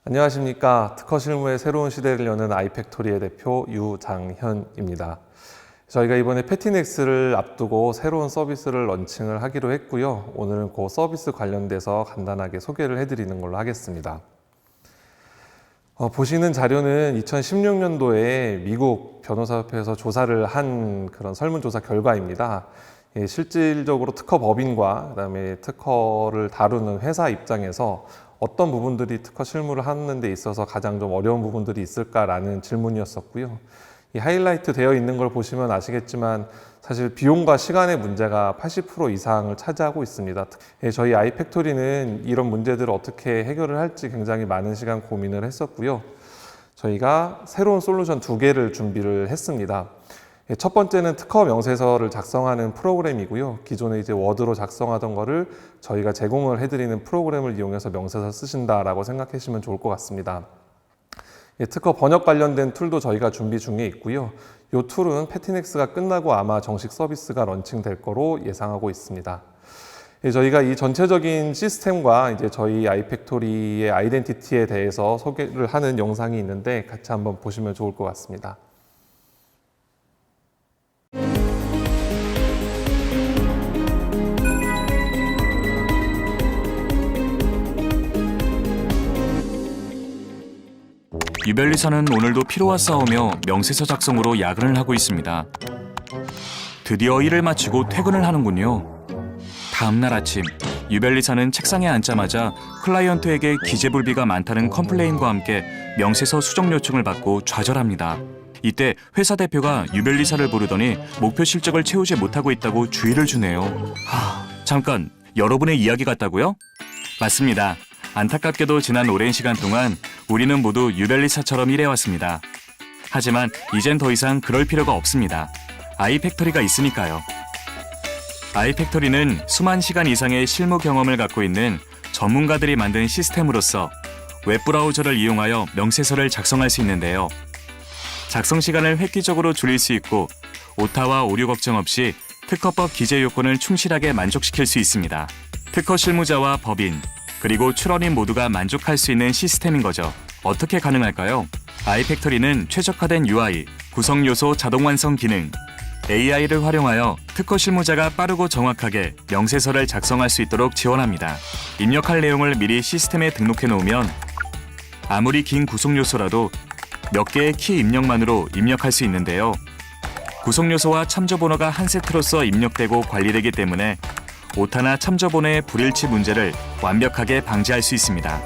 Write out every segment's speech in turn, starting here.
안녕하십니까. 특허 실무의 새로운 시대를 여는 아이팩토리의 대표 유장현입니다. 저희가 이번에 패티넥스를 앞두고 새로운 서비스를 런칭을 하기로 했고요. 오늘은 그 서비스 관련돼서 간단하게 소개를 해드리는 걸로 하겠습니다. 보시는 자료는 2016년도에 미국 변호사협회에서 조사를 한 그런 설문조사 결과입니다. 실질적으로 특허 법인과 그다음에 특허를 다루는 회사 입장에서 어떤 부분들이 특허 실무를 하는 데 있어서 가장 좀 어려운 부분들이 있을까라는 질문이었었고요. 이 하이라이트 되어 있는 걸 보시면 아시겠지만 사실 비용과 시간의 문제가 80% 이상을 차지하고 있습니다. 저희 아이팩토리는 이런 문제들을 어떻게 해결을 할지 굉장히 많은 시간 고민을 했었고요. 저희가 새로운 솔루션 2개를 준비를 했습니다. 첫 번째는 특허 명세서를 작성하는 프로그램이고요. 기존에 이제 워드로 작성하던 거를 저희가 제공을 해드리는 프로그램을 이용해서 명세서 쓰신다라고 생각하시면 좋을 것 같습니다. 특허 번역 관련된 툴도 저희가 준비 중에 있고요. 이 툴은 패티넥스가 끝나고 아마 정식 서비스가 런칭될 거로 예상하고 있습니다. 저희가 이 전체적인 시스템과 이제 저희 아이팩토리의 아이덴티티에 대해서 소개를 하는 영상이 있는데 같이 한번 보시면 좋을 것 같습니다. 유별리사는 오늘도 피로와 싸우며 명세서 작성으로 야근을 하고 있습니다. 드디어 일을 마치고 퇴근을 하는군요. 다음 날 아침, 유별리사는 책상에 앉자마자 클라이언트에게 기재불비가 많다는 컴플레인과 함께 명세서 수정 요청을 받고 좌절합니다. 이때 회사 대표가 유별리사를 부르더니 목표 실적을 채우지 못하고 있다고 주의를 주네요. 잠깐, 여러분의 이야기 같다고요? 맞습니다. 안타깝게도 지난 오랜 시간 동안 우리는 모두 유별리사처럼 일해왔습니다. 하지만 이젠 더 이상 그럴 필요가 없습니다. 아이팩토리가 있으니까요. 아이팩토리는 수만 시간 이상의 실무 경험을 갖고 있는 전문가들이 만든 시스템으로서 웹브라우저를 이용하여 명세서를 작성할 수 있는데요. 작성 시간을 획기적으로 줄일 수 있고 오타와 오류 걱정 없이 특허법 기재 요건을 충실하게 만족시킬 수 있습니다. 특허 실무자와 법인, 그리고 출원인 모두가 만족할 수 있는 시스템인 거죠. 어떻게 가능할까요? 아이팩토리는 최적화된 UI, 구성 요소 자동 완성 기능, AI를 활용하여 특허 실무자가 빠르고 정확하게 명세서를 작성할 수 있도록 지원합니다. 입력할 내용을 미리 시스템에 등록해 놓으면 아무리 긴 구성 요소라도 몇 개의 키 입력만으로 입력할 수 있는데요. 구성 요소와 참조 번호가 한 세트로서 입력되고 관리되기 때문에 오타나 참조 번호의 불일치 문제를 완벽하게 방지할 수 있습니다.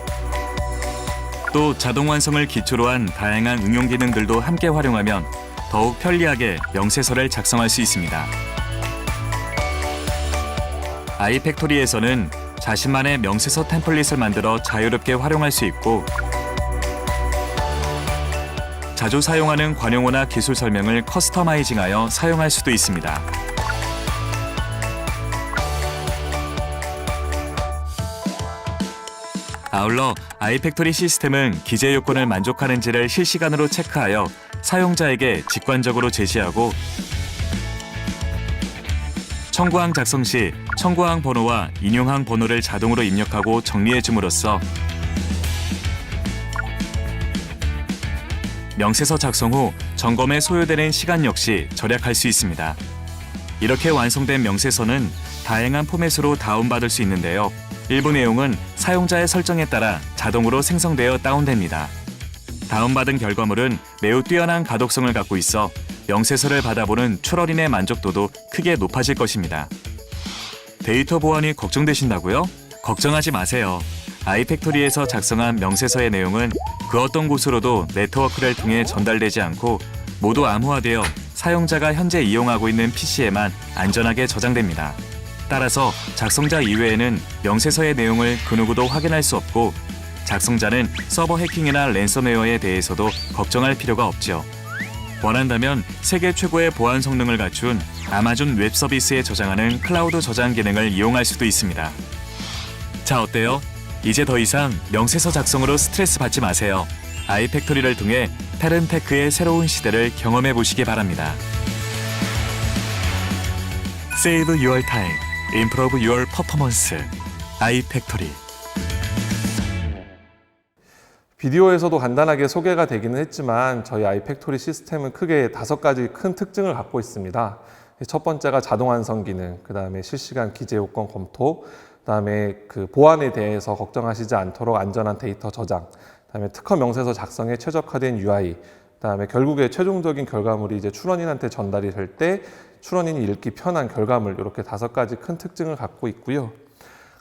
또 자동 완성을 기초로 한 다양한 응용 기능들도 함께 활용하면 더욱 편리하게 명세서를 작성할 수 있습니다. 아이팩토리에서는 자신만의 명세서 템플릿을 만들어 자유롭게 활용할 수 있고 자주 사용하는 관용어나 기술 설명을 커스터마이징하여 사용할 수도 있습니다. 아울러 아이팩토리 시스템은 기재 요건을 만족하는지를 실시간으로 체크하여 사용자에게 직관적으로 제시하고 청구항 작성 시 청구항 번호와 인용항 번호를 자동으로 입력하고 정리해 줌으로써 명세서 작성 후 점검에 소요되는 시간 역시 절약할 수 있습니다. 이렇게 완성된 명세서는 다양한 포맷으로 다운받을 수 있는데요. 일부 내용은 사용자의 설정에 따라 자동으로 생성되어 다운됩니다. 다운받은 결과물은 매우 뛰어난 가독성을 갖고 있어 명세서를 받아보는 출원인의 만족도도 크게 높아질 것입니다. 데이터 보안이 걱정되신다고요? 걱정하지 마세요. 아이팩토리에서 작성한 명세서의 내용은 그 어떤 곳으로도 네트워크를 통해 전달되지 않고 모두 암호화되어 사용자가 현재 이용하고 있는 PC에만 안전하게 저장됩니다. 따라서 작성자 이외에는 명세서의 내용을 그 누구도 확인할 수 없고 작성자는 서버 해킹이나 랜섬웨어에 대해서도 걱정할 필요가 없죠. 원한다면 세계 최고의 보안 성능을 갖춘 아마존 웹 서비스에 저장하는 클라우드 저장 기능을 이용할 수도 있습니다. 자, 어때요? 이제 더 이상 명세서 작성으로 스트레스 받지 마세요. 아이팩토리를 통해 다른 테크의 새로운 시대를 경험해 보시기 바랍니다. Save your time, improve your performance. 아이팩토리. 비디오에서도 간단하게 소개가 되기는 했지만 저희 아이팩토리 시스템은 크게 5가지 큰 특징을 갖고 있습니다. 첫 번째가 자동 완성 기능, 그 다음에 실시간 기재 요건 검토, 그 다음에 그 보안에 대해서 걱정하시지 않도록 안전한 데이터 저장, 그 다음에 특허 명세서 작성에 최적화된 UI, 그 다음에 결국에 최종적인 결과물이 이제 출원인한테 전달이 될 때 출원인이 읽기 편한 결과물, 이렇게 5가지 큰 특징을 갖고 있고요.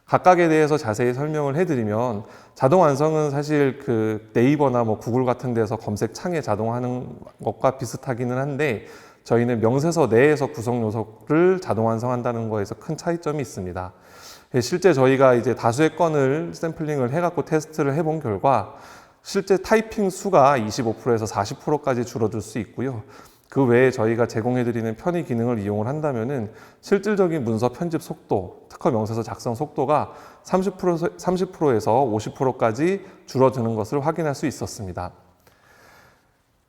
각각에 대해서 자세히 설명을 해드리면 자동 완성은 사실 그 네이버나 뭐 구글 같은 데서 검색 창에 자동하는 것과 비슷하기는 한데 저희는 명세서 내에서 구성 요소를 자동 완성한다는 거에서 큰 차이점이 있습니다. 실제 저희가 이제 다수의 건을 샘플링을 해갖고 테스트를 해본 결과 실제 타이핑 수가 25%에서 40%까지 줄어들 수 있고요. 그 외에 저희가 제공해드리는 편의 기능을 이용을 한다면은 실질적인 문서 편집 속도, 특허 명세서 작성 속도가 30%에서 50%까지 줄어드는 것을 확인할 수 있었습니다.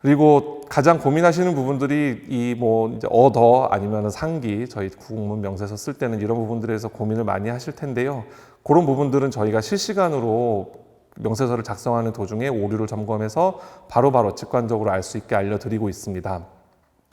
그리고 가장 고민하시는 부분들이 이 뭐 이제 어더 아니면 상기, 저희 국문 명세서 쓸 때는 이런 부분들에서 고민을 많이 하실 텐데요. 그런 부분들은 저희가 실시간으로 명세서를 작성하는 도중에 오류를 점검해서 바로바로 직관적으로 알 수 있게 알려드리고 있습니다.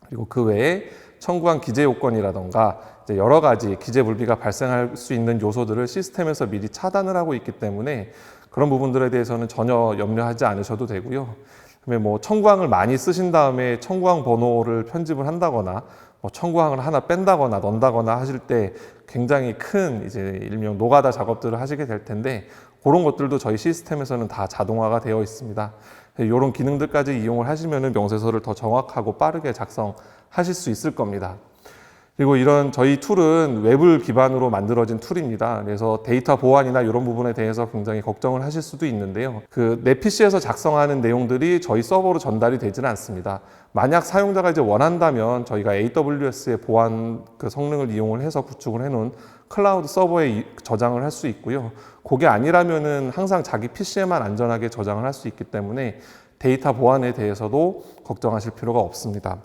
그리고 그 외에 청구한 기재 요건이라던가 이제 여러 가지 기재 불비가 발생할 수 있는 요소들을 시스템에서 미리 차단을 하고 있기 때문에 그런 부분들에 대해서는 전혀 염려하지 않으셔도 되고요. 그다음에 뭐 청구항을 많이 쓰신 다음에 청구항 번호를 편집을 한다거나 뭐 청구항을 하나 뺀다거나 넣는다거나 하실 때 굉장히 큰 이제 일명 노가다 작업들을 하시게 될 텐데 그런 것들도 저희 시스템에서는 다 자동화가 되어 있습니다. 이런 기능들까지 이용을 하시면 명세서를 더 정확하고 빠르게 작성하실 수 있을 겁니다. 그리고 이런 저희 툴은 웹을 기반으로 만들어진 툴입니다. 그래서 데이터 보안이나 이런 부분에 대해서 굉장히 걱정을 하실 수도 있는데요. 내 PC에서 작성하는 내용들이 저희 서버로 전달이 되지는 않습니다. 만약 사용자가 이제 원한다면 저희가 AWS의 보안 그 성능을 이용을 해서 구축을 해놓은 클라우드 서버에 저장을 할 수 있고요. 그게 아니라면은 항상 자기 PC에만 안전하게 저장을 할 수 있기 때문에 데이터 보안에 대해서도 걱정하실 필요가 없습니다.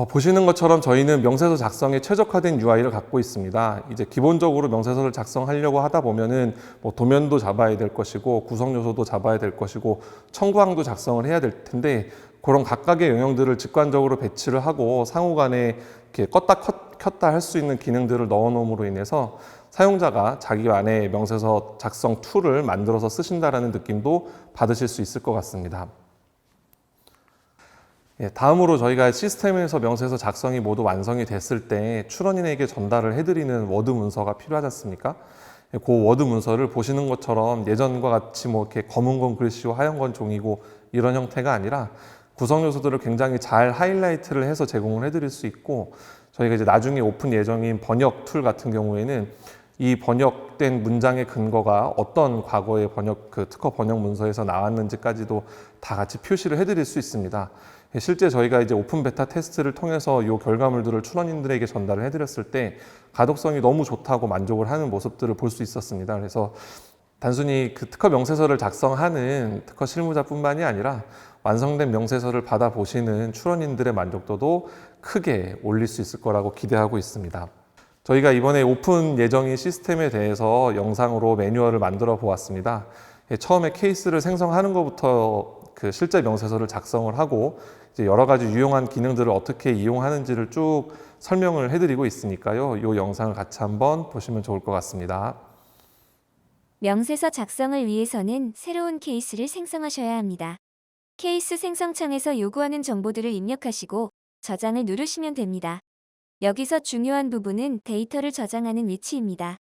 보시는 것처럼 저희는 명세서 작성에 최적화된 UI를 갖고 있습니다. 이제 기본적으로 명세서를 작성하려고 하다 보면은 뭐 도면도 잡아야 될 것이고 구성 요소도 잡아야 될 것이고 청구항도 작성을 해야 될 텐데 그런 각각의 영역들을 직관적으로 배치를 하고 상호간에 이렇게 껐다 켰다 할 수 있는 기능들을 넣어 놓음으로 인해서 사용자가 자기만의 명세서 작성 툴을 만들어서 쓰신다라는 느낌도 받으실 수 있을 것 같습니다. 다음으로 저희가 시스템에서 명세서 작성이 모두 완성이 됐을 때 출원인에게 전달을 해드리는 워드 문서가 필요하지 않습니까? 그 워드 문서를 보시는 것처럼 예전과 같이 뭐 이렇게 검은 건 글씨고 하얀 건 종이고 이런 형태가 아니라 구성 요소들을 굉장히 잘 하이라이트를 해서 제공을 해드릴 수 있고 저희가 이제 나중에 오픈 예정인 번역 툴 같은 경우에는 이 번역된 문장의 근거가 어떤 과거의 특허 번역 문서에서 나왔는지까지도 다 같이 표시를 해드릴 수 있습니다. 실제 저희가 이제 오픈 베타 테스트를 통해서 이 결과물들을 출원인들에게 전달을 해드렸을 때 가독성이 너무 좋다고 만족을 하는 모습들을 볼 수 있었습니다. 그래서 단순히 그 특허 명세서를 작성하는 특허 실무자뿐만이 아니라 완성된 명세서를 받아보시는 출원인들의 만족도도 크게 올릴 수 있을 거라고 기대하고 있습니다. 저희가 이번에 오픈 예정인 시스템에 대해서 영상으로 매뉴얼을 만들어 보았습니다. 처음에 케이스를 생성하는 것부터 그 실제 명세서를 작성을 하고 이제 여러 가지 유용한 기능들을 어떻게 이용하는지를 쭉 설명을 해드리고 있으니까요. 이 영상을 같이 한번 보시면 좋을 것 같습니다. 명세서 작성을 위해서는 새로운 케이스를 생성하셔야 합니다. 케이스 생성창에서 요구하는 정보들을 입력하시고 저장을 누르시면 됩니다. 여기서 중요한 부분은 데이터를 저장하는 위치입니다.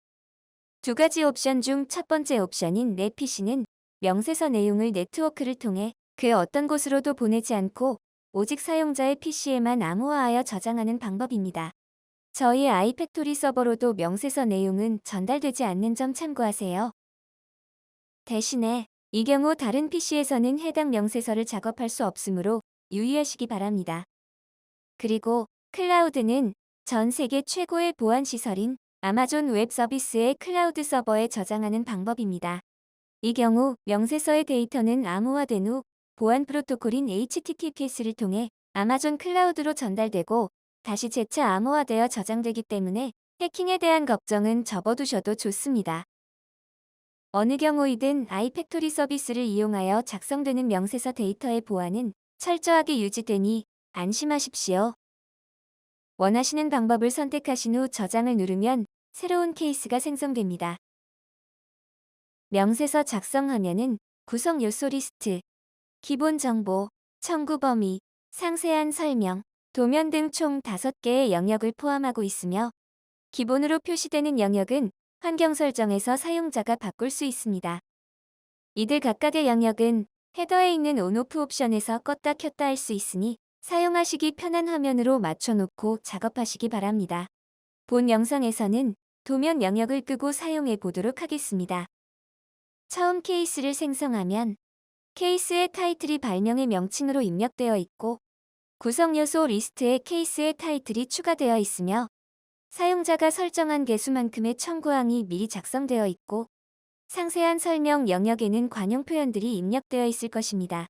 2가지 옵션 중 첫 번째 옵션인 내 PC는 명세서 내용을 네트워크를 통해 그 어떤 곳으로도 보내지 않고 오직 사용자의 PC에만 암호화하여 저장하는 방법입니다. 저희 아이팩토리 서버로도 명세서 내용은 전달되지 않는 점 참고하세요. 대신에 이 경우 다른 PC에서는 해당 명세서를 작업할 수 없으므로 유의하시기 바랍니다. 그리고 클라우드는 전 세계 최고의 보안 시설인 아마존 웹 서비스의 클라우드 서버에 저장하는 방법입니다. 이 경우 명세서의 데이터는 암호화된 후 보안 프로토콜인 HTTPS를 통해 아마존 클라우드로 전달되고 다시 재차 암호화되어 저장되기 때문에 해킹에 대한 걱정은 접어두셔도 좋습니다. 어느 경우이든 아이팩토리 서비스를 이용하여 작성되는 명세서 데이터의 보안은 철저하게 유지되니 안심하십시오. 원하시는 방법을 선택하신 후 저장을 누르면 새로운 케이스가 생성됩니다. 명세서 작성하면은 구성 요소 리스트, 기본 정보, 청구 범위, 상세한 설명, 도면 등 총 5개의 영역을 포함하고 있으며 기본으로 표시되는 영역은 환경 설정에서 사용자가 바꿀 수 있습니다. 이들 각각의 영역은 헤더에 있는 온오프 옵션에서 껐다 켰다 할 수 있으니 사용하시기 편한 화면으로 맞춰놓고 작업하시기 바랍니다. 본 영상에서는 도면 영역을 끄고 사용해 보도록 하겠습니다. 처음 케이스를 생성하면 케이스의 타이틀이 발명의 명칭으로 입력되어 있고 구성 요소 리스트에 케이스의 타이틀이 추가되어 있으며 사용자가 설정한 개수만큼의 청구항이 미리 작성되어 있고 상세한 설명 영역에는 관용 표현들이 입력되어 있을 것입니다.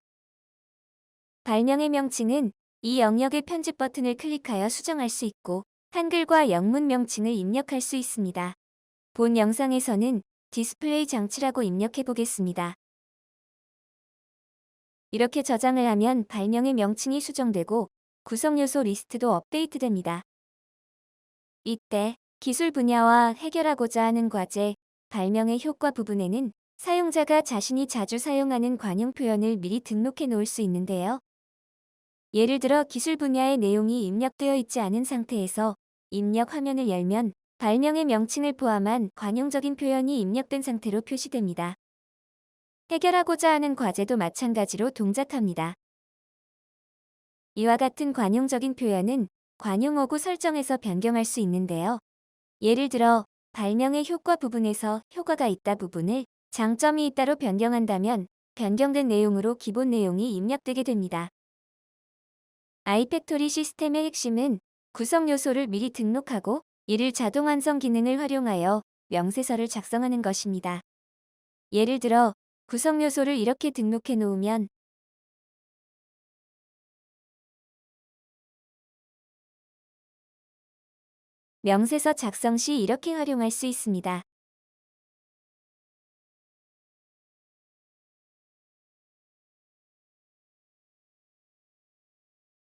발명의 명칭은 이 영역의 편집 버튼을 클릭하여 수정할 수 있고 한글과 영문 명칭을 입력할 수 있습니다. 본 영상에서는 디스플레이 장치라고 입력해 보겠습니다. 이렇게 저장을 하면 발명의 명칭이 수정되고 구성 요소 리스트도 업데이트됩니다. 이때 기술 분야와 해결하고자 하는 과제, 발명의 효과 부분에는 사용자가 자신이 자주 사용하는 관용 표현을 미리 등록해 놓을 수 있는데요. 예를 들어 기술 분야의 내용이 입력되어 있지 않은 상태에서 입력 화면을 열면 발명의 명칭을 포함한 관용적인 표현이 입력된 상태로 표시됩니다. 해결하고자 하는 과제도 마찬가지로 동작합니다. 이와 같은 관용적인 표현은 관용어구 설정에서 변경할 수 있는데요. 예를 들어 발명의 효과 부분에서 효과가 있다 부분을 장점이 있다로 변경한다면 변경된 내용으로 기본 내용이 입력되게 됩니다. 아이팩토리 시스템의 핵심은 구성 요소를 미리 등록하고 이를 자동 완성 기능을 활용하여 명세서를 작성하는 것입니다. 예를 들어 구성 요소를 이렇게 등록해 놓으면 명세서 작성 시 이렇게 활용할 수 있습니다.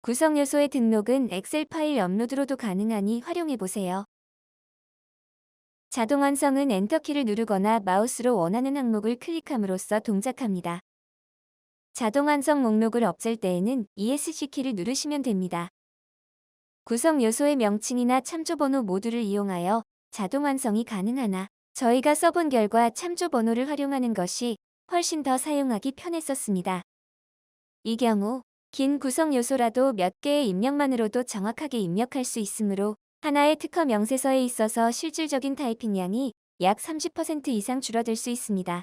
구성 요소의 등록은 엑셀 파일 업로드로도 가능하니 활용해보세요. 자동 완성은 엔터키를 누르거나 마우스로 원하는 항목을 클릭함으로써 동작합니다. 자동 완성 목록을 없앨 때에는 ESC 키를 누르시면 됩니다. 구성 요소의 명칭이나 참조 번호 모두를 이용하여 자동 완성이 가능하나 저희가 써본 결과 참조 번호를 활용하는 것이 훨씬 더 사용하기 편했었습니다. 이 경우 긴 구성 요소라도 몇 개의 입력만으로도 정확하게 입력할 수 있으므로 하나의 특허 명세서에 있어서 실질적인 타이핑량이 약 30% 이상 줄어들 수 있습니다.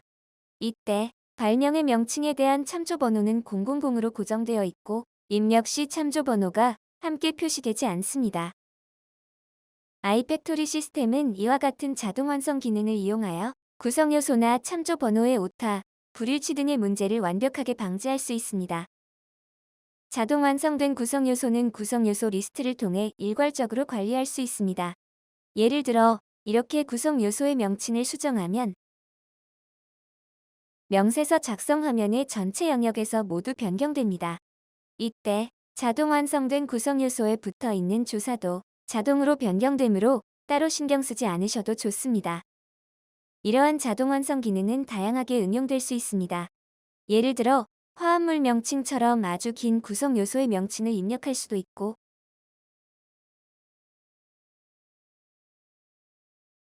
이때 발명의 명칭에 대한 참조 번호는 000으로 고정되어 있고 입력 시 참조 번호가 함께 표시되지 않습니다. 아이팩토리 시스템은 이와 같은 자동 완성 기능을 이용하여 구성 요소나 참조 번호의 오타, 불일치 등의 문제를 완벽하게 방지할 수 있습니다. 자동 완성된 구성 요소는 구성 요소 리스트를 통해 일괄적으로 관리할 수 있습니다. 예를 들어 이렇게 구성 요소의 명칭을 수정하면 명세서 작성 화면의 전체 영역에서 모두 변경됩니다. 이때 자동 완성된 구성 요소에 붙어 있는 조사도 자동으로 변경되므로 따로 신경 쓰지 않으셔도 좋습니다. 이러한 자동 완성 기능은 다양하게 응용될 수 있습니다. 예를 들어 화합물 명칭처럼 아주 긴 구성 요소의 명칭을 입력할 수도 있고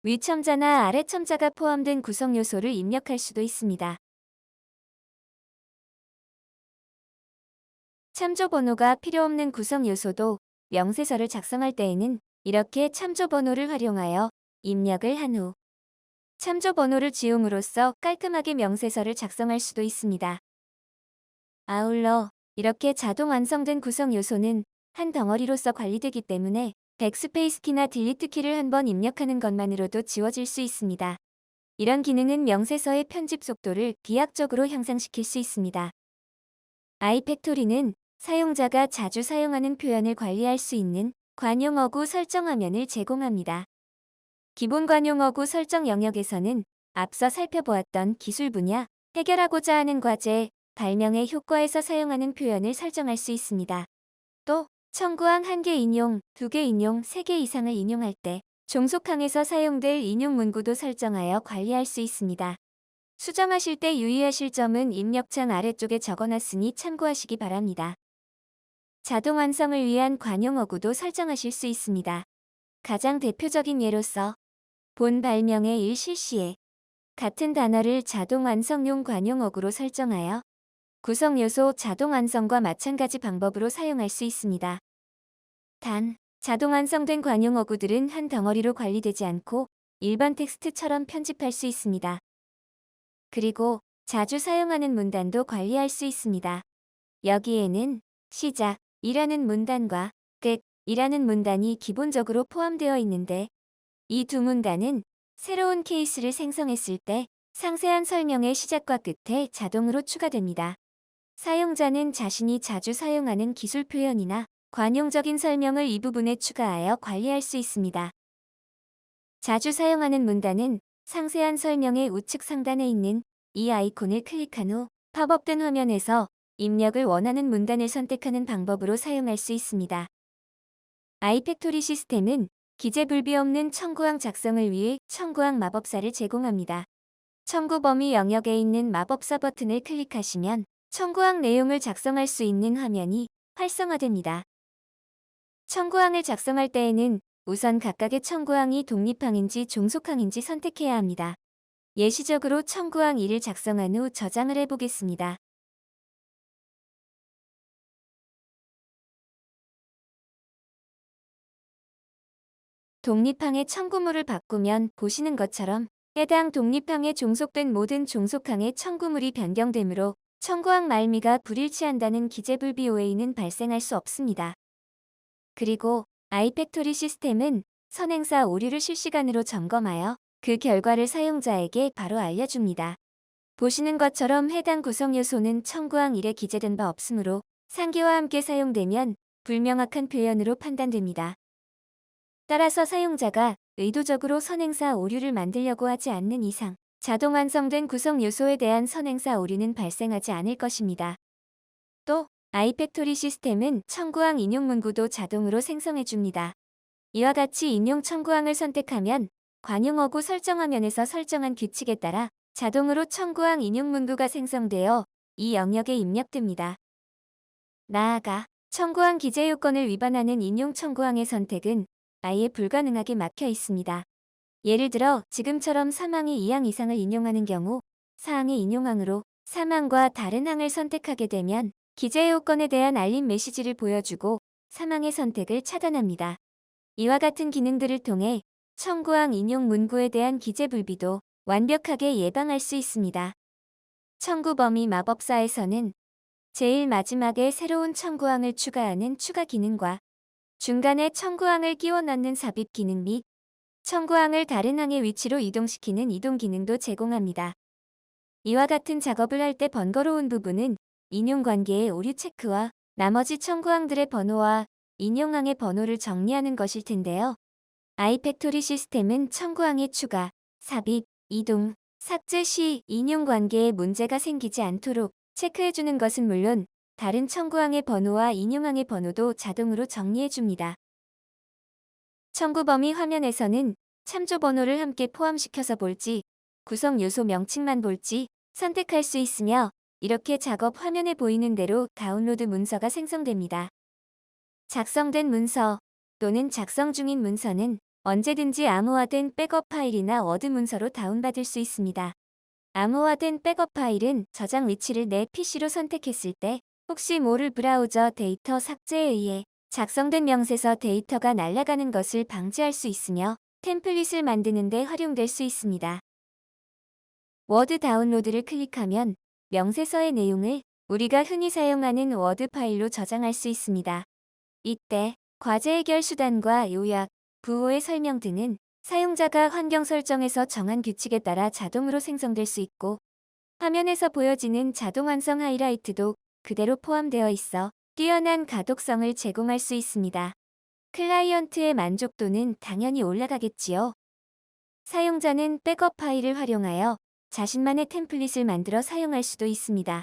위 첨자나 아래 첨자가 포함된 구성 요소를 입력할 수도 있습니다. 참조 번호가 필요 없는 구성 요소도 명세서를 작성할 때에는 이렇게 참조 번호를 활용하여 입력을 한 후 참조 번호를 지움으로써 깔끔하게 명세서를 작성할 수도 있습니다. 아울러 이렇게 자동 완성된 구성 요소는 한 덩어리로서 관리되기 때문에 백스페이스 키나 딜리트 키를 한 번 입력하는 것만으로도 지워질 수 있습니다. 이런 기능은 명세서의 편집 속도를 비약적으로 향상시킬 수 있습니다. 아이팩토리는 사용자가 자주 사용하는 표현을 관리할 수 있는 관용어구 설정 화면을 제공합니다. 기본 관용어구 설정 영역에서는 앞서 살펴보았던 기술 분야, 해결하고자 하는 과제, 발명의 효과에서 사용하는 표현을 설정할 수 있습니다. 또 청구항 1개 인용, 2개 인용, 3개 이상을 인용할 때 종속항에서 사용될 인용 문구도 설정하여 관리할 수 있습니다. 수정하실 때 유의하실 점은 입력창 아래쪽에 적어놨으니 참고하시기 바랍니다. 자동 완성을 위한 관용어구도 설정하실 수 있습니다. 가장 대표적인 예로서 본 발명의 일 실시에 같은 단어를 자동 완성용 관용어구로 설정하여 구성 요소 자동 완성과 마찬가지 방법으로 사용할 수 있습니다. 단, 자동 완성된 관용어구들은 한 덩어리로 관리되지 않고 일반 텍스트처럼 편집할 수 있습니다. 그리고 자주 사용하는 문단도 관리할 수 있습니다. 여기에는 시작이라는 문단과 끝이라는 문단이 기본적으로 포함되어 있는데 이 두 문단은 새로운 케이스를 생성했을 때 상세한 설명의 시작과 끝에 자동으로 추가됩니다. 사용자는 자신이 자주 사용하는 기술 표현이나 관용적인 설명을 이 부분에 추가하여 관리할 수 있습니다. 자주 사용하는 문단은 상세한 설명의 우측 상단에 있는 이 아이콘을 클릭한 후 팝업된 화면에서 입력을 원하는 문단을 선택하는 방법으로 사용할 수 있습니다. 아이팩토리 시스템은 기재불비 없는 청구항 작성을 위해 청구항 마법사를 제공합니다. 청구 범위 영역에 있는 마법사 버튼을 클릭하시면 청구항 내용을 작성할 수 있는 화면이 활성화됩니다. 청구항을 작성할 때에는 우선 각각의 청구항이 독립항인지 종속항인지 선택해야 합니다. 예시적으로 청구항 2를 작성한 후 저장을 해보겠습니다. 독립항의 청구물을 바꾸면 보시는 것처럼 해당 독립항에 종속된 모든 종속항의 청구물이 변경되므로 청구항 말미가 불일치한다는 기재불비 오해는 발생할 수 없습니다. 그리고 아이팩토리 시스템은 선행사 오류를 실시간으로 점검하여 그 결과를 사용자에게 바로 알려줍니다. 보시는 것처럼 해당 구성 요소는 청구항 1에 기재된 바 없으므로 상기와 함께 사용되면 불명확한 표현으로 판단됩니다. 따라서 사용자가 의도적으로 선행사 오류를 만들려고 하지 않는 이상 자동 완성된 구성 요소에 대한 선행사 오류는 발생하지 않을 것입니다. 또 아이팩토리 시스템은 청구항 인용 문구도 자동으로 생성해줍니다. 이와 같이 인용 청구항을 선택하면 관용어구 설정 화면에서 설정한 규칙에 따라 자동으로 청구항 인용 문구가 생성되어 이 영역에 입력됩니다. 나아가 청구항 기재 요건을 위반하는 인용 청구항의 선택은 아예 불가능하게 막혀 있습니다. 예를 들어 지금처럼 3항이 2항 이상을 인용하는 경우 4항의 인용항으로 3항과 다른 항을 선택하게 되면 기재 요건에 대한 알림 메시지를 보여주고 3항의 선택을 차단합니다. 이와 같은 기능들을 통해 청구항 인용 문구에 대한 기재 불비도 완벽하게 예방할 수 있습니다. 청구 범위 마법사에서는 제일 마지막에 새로운 청구항을 추가하는 추가 기능과 중간에 청구항을 끼워 넣는 삽입 기능 및 청구항을 다른 항의 위치로 이동시키는 이동 기능도 제공합니다. 이와 같은 작업을 할 때 번거로운 부분은 인용 관계의 오류 체크와 나머지 청구항들의 번호와 인용항의 번호를 정리하는 것일 텐데요. 아이팩토리 시스템은 청구항의 추가, 삽입, 이동, 삭제 시 인용 관계에 문제가 생기지 않도록 체크해주는 것은 물론 다른 청구항의 번호와 인용항의 번호도 자동으로 정리해줍니다. 청구 범위 화면에서는 참조 번호를 함께 포함시켜서 볼지, 구성 요소 명칭만 볼지 선택할 수 있으며 이렇게 작업 화면에 보이는 대로 다운로드 문서가 생성됩니다. 작성된 문서 또는 작성 중인 문서는 언제든지 암호화된 백업 파일이나 워드 문서로 다운받을 수 있습니다. 암호화된 백업 파일은 저장 위치를 내 PC로 선택했을 때 혹시 모를 브라우저 데이터 삭제에 의해 작성된 명세서 데이터가 날아가는 것을 방지할 수 있으며 템플릿을 만드는 데 활용될 수 있습니다. 워드 다운로드를 클릭하면 명세서의 내용을 우리가 흔히 사용하는 워드 파일로 저장할 수 있습니다. 이때 과제 해결 수단과 요약, 부호의 설명 등은 사용자가 환경 설정에서 정한 규칙에 따라 자동으로 생성될 수 있고, 화면에서 보여지는 자동 완성 하이라이트도 그대로 포함되어 있어 뛰어난 가독성을 제공할 수 있습니다. 클라이언트의 만족도는 당연히 올라가겠지요. 사용자는 백업 파일을 활용하여 자신만의 템플릿을 만들어 사용할 수도 있습니다.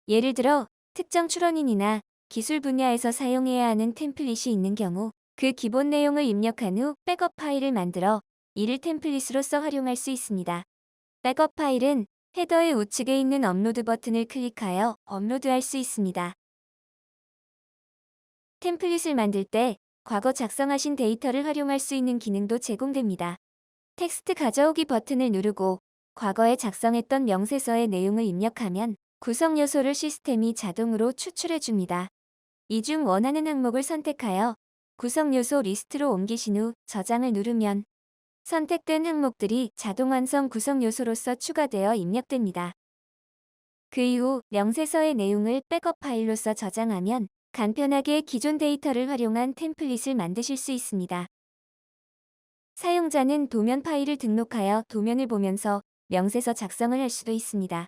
예를 들어 특정 출원인이나 기술 분야에서 사용해야 하는 템플릿이 있는 경우 그 기본 내용을 입력한 후 백업 파일을 만들어 이를 템플릿으로서 활용할 수 있습니다. 백업 파일은 헤더의 우측에 있는 업로드 버튼을 클릭하여 업로드할 수 있습니다. 템플릿을 만들 때 과거 작성하신 데이터를 활용할 수 있는 기능도 제공됩니다. 텍스트 가져오기 버튼을 누르고 과거에 작성했던 명세서의 내용을 입력하면 구성 요소를 시스템이 자동으로 추출해줍니다. 이 중 원하는 항목을 선택하여 구성 요소 리스트로 옮기신 후 저장을 누르면 선택된 항목들이 자동 완성 구성 요소로서 추가되어 입력됩니다. 그 이후 명세서의 내용을 백업 파일로서 저장하면 간편하게 기존 데이터를 활용한 템플릿을 만드실 수 있습니다. 사용자는 도면 파일을 등록하여 도면을 보면서 명세서 작성을 할 수도 있습니다.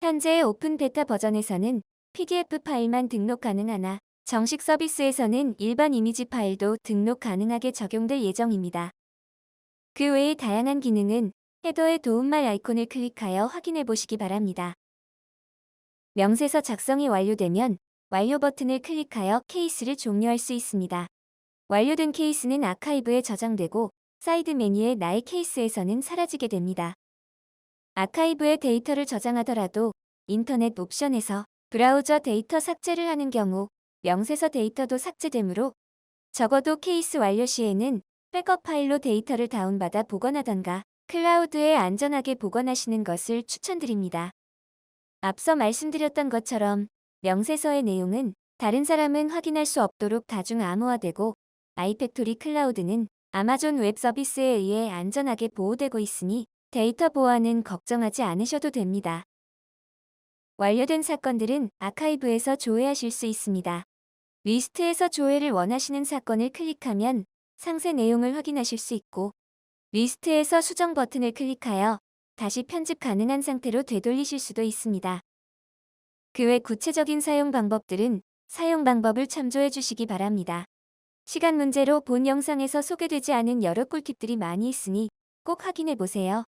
현재 오픈 베타 버전에서는 PDF 파일만 등록 가능하나 정식 서비스에서는 일반 이미지 파일도 등록 가능하게 적용될 예정입니다. 그 외의 다양한 기능은 헤더의 도움말 아이콘을 클릭하여 확인해 보시기 바랍니다. 명세서 작성이 완료되면 완료 버튼을 클릭하여 케이스를 종료할 수 있습니다. 완료된 케이스는 아카이브에 저장되고 사이드 메뉴의 나의 케이스에서는 사라지게 됩니다. 아카이브에 데이터를 저장하더라도 인터넷 옵션에서 브라우저 데이터 삭제를 하는 경우 명세서 데이터도 삭제되므로 적어도 케이스 완료 시에는 백업 파일로 데이터를 다운받아 보관하던가 클라우드에 안전하게 보관하시는 것을 추천드립니다. 앞서 말씀드렸던 것처럼 명세서의 내용은 다른 사람은 확인할 수 없도록 다중 암호화되고 아이팩토리 클라우드는 아마존 웹 서비스에 의해 안전하게 보호되고 있으니 데이터 보안은 걱정하지 않으셔도 됩니다. 완료된 사건들은 아카이브에서 조회하실 수 있습니다. 리스트에서 조회를 원하시는 사건을 클릭하면 상세 내용을 확인하실 수 있고, 리스트에서 수정 버튼을 클릭하여 다시 편집 가능한 상태로 되돌리실 수도 있습니다. 그 외 구체적인 사용 방법들은 사용 방법을 참조해 주시기 바랍니다. 시간 문제로 본 영상에서 소개되지 않은 여러 꿀팁들이 많이 있으니 꼭 확인해 보세요.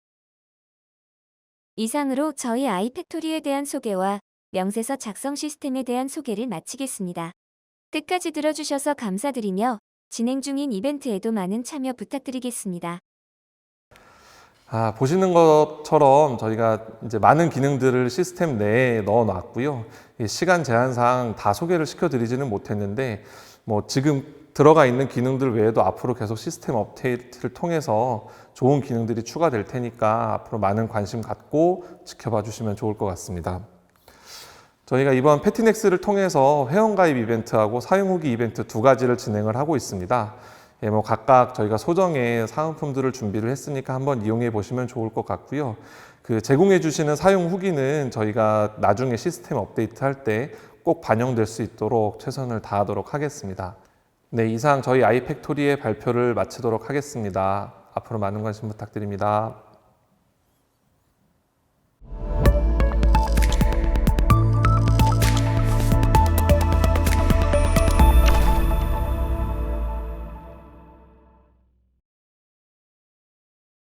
이상으로 저희 아이팩토리에 대한 소개와 명세서 작성 시스템에 대한 소개를 마치겠습니다. 끝까지 들어주셔서 감사드리며 진행 중인 이벤트에도 많은 참여 부탁드리겠습니다. 보시는 것처럼 저희가 이제 많은 기능들을 시스템 내에 넣어 놨고요. 시간 제한상 다 소개를 시켜드리지는 못했는데, 지금 들어가 있는 기능들 외에도 앞으로 계속 시스템 업데이트를 통해서 좋은 기능들이 추가될 테니까 앞으로 많은 관심 갖고 지켜봐 주시면 좋을 것 같습니다. 저희가 이번 패티넥스를 통해서 회원가입 이벤트하고 사용 후기 이벤트 두 가지를 진행을 하고 있습니다. 각각 저희가 소정의 사은품들을 준비를 했으니까 한번 이용해 보시면 좋을 것 같고요. 그 제공해 주시는 사용 후기는 저희가 나중에 시스템 업데이트 할 때 꼭 반영될 수 있도록 최선을 다하도록 하겠습니다. 네, 이상 저희 아이팩토리의 발표를 마치도록 하겠습니다. 앞으로 많은 관심 부탁드립니다.